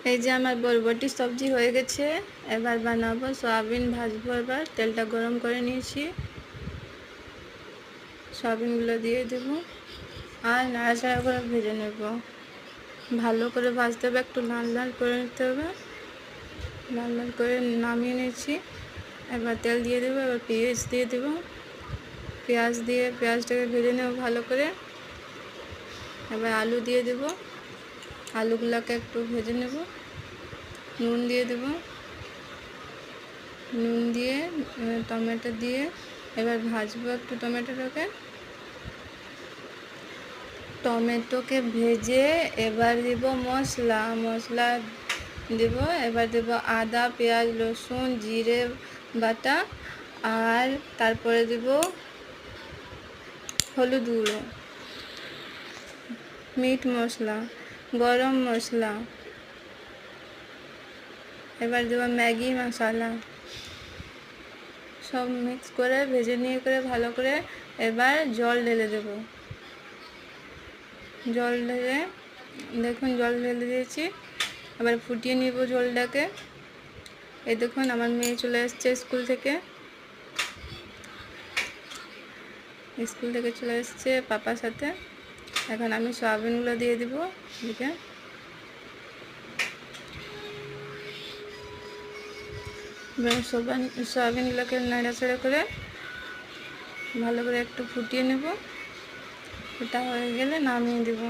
এই যে আমার বরবটি সবজি হয়ে গেছে। এবার বানাবো সয়াবিন ভাজবো। এবার তেলটা গরম করে নিয়েছি, সয়াবিনগুলো দিয়ে দেব আর নাড়াচাড়া করে ভেজে নেব। ভালো করে ভাজতে হবে, একটু লাল লাল করে নিতে হবে। লাল লাল করে নামিয়ে নিয়েছি। এবার তেল দিয়ে দেবো, এবার পেঁয়াজ দিয়ে দেবো। পেঁয়াজ দিয়ে পেঁয়াজটাকে ভেজে নেব ভালো করে। এবার আলু দিয়ে দেব, আলুগুলোকে একটু ভেজে নেব। নুন দিয়ে দেব, নুন দিয়ে টমেটো দিয়ে এবার ভাজবো একটু টমেটোকে ভেজে এবার দেব মশলা দেব। এবার দেব আদা, পেঁয়াজ, রসুন, জিরে বাটা, আর তারপরে দেব হলুদ গুঁড়ো, মিট মশলা, গরম মশলা, এবার দেব ম্যাগি মশলা। সব মিক্স করে ভেজে নিয়ে করে ভালো করে এবার জল ঢেলে দেব। জল ঢেলে দেখুন জল ঢেলে দিয়েছি। এবার ফুটিয়ে নিব জলটাকে। এই দেখুন আমার মেয়ে চলে এসছে স্কুল থেকে চলে এসছে পাপার সাথে। এখন আমি সয়াবিনগুলো দিয়ে দিব এদিকে। সয়াবিনগুলোকে নাড়াচাড়া করে ভালো করে একটু ফুটিয়ে নেব। এটা হয়ে গেলে নামিয়ে দেব।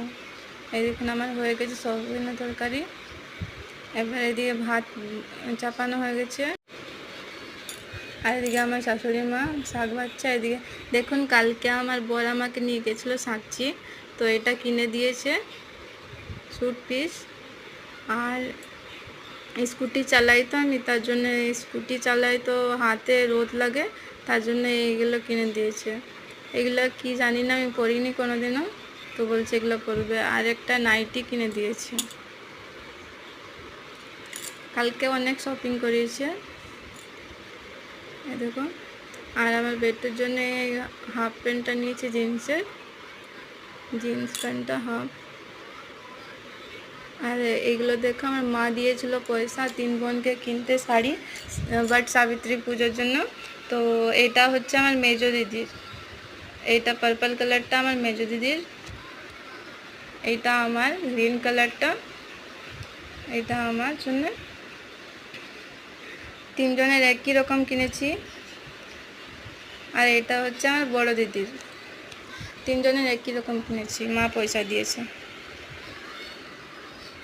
এই দেখুন আমার হয়ে গেছে সয়াবিনের তরকারি। এবার এদিকে ভাত চাপানো হয়ে গেছে, আর এদিকে আমার শাশুড়ি মা শাক ভাজছে। এদিকে দেখুন কালকে আমার বর আমাকে নিয়ে গেছিলো সাঁচি, তো এটা কিনে দিয়েছে স্যুট পিস। আর স্কুটি চালাই তো আমি, তার জন্য স্কুটি চালাই তো হাতে রোদ লাগে, তার জন্য এইগুলো কিনে দিয়েছে। এগুলো কি জানি না, আমি পরিনি কোনোদিনও, তো বলছে এগুলো পরবে। আর একটা নাইটি কিনে দিয়েছে। কালকে অনেক শপিং করিয়েছে এই দেখুন। আর আমার বেটের জন্য হাফ প্যান্টটা নিয়েছে, জিন্স প্যান্টটা হাফ। আর এইগুলো দেখো আমার মা দিয়েছিল পয়সা 3 বোনকে কিনতে শাড়ি, বাট সাবিত্রী পুজোর জন্য। তো এটা হচ্ছে আমার মেজো দিদির, এইটা পার্পল কালারটা আমার মেজো দিদির, এইটা আমার গ্রিন কালারটা, এটা আমার জন্য। 3 জনের একই রকম কিনেছি। আর এটা হচ্ছে আমার বড় দিদির, 3 জনের একই রকম কিনেছি, মা পয়সা দিয়েছে।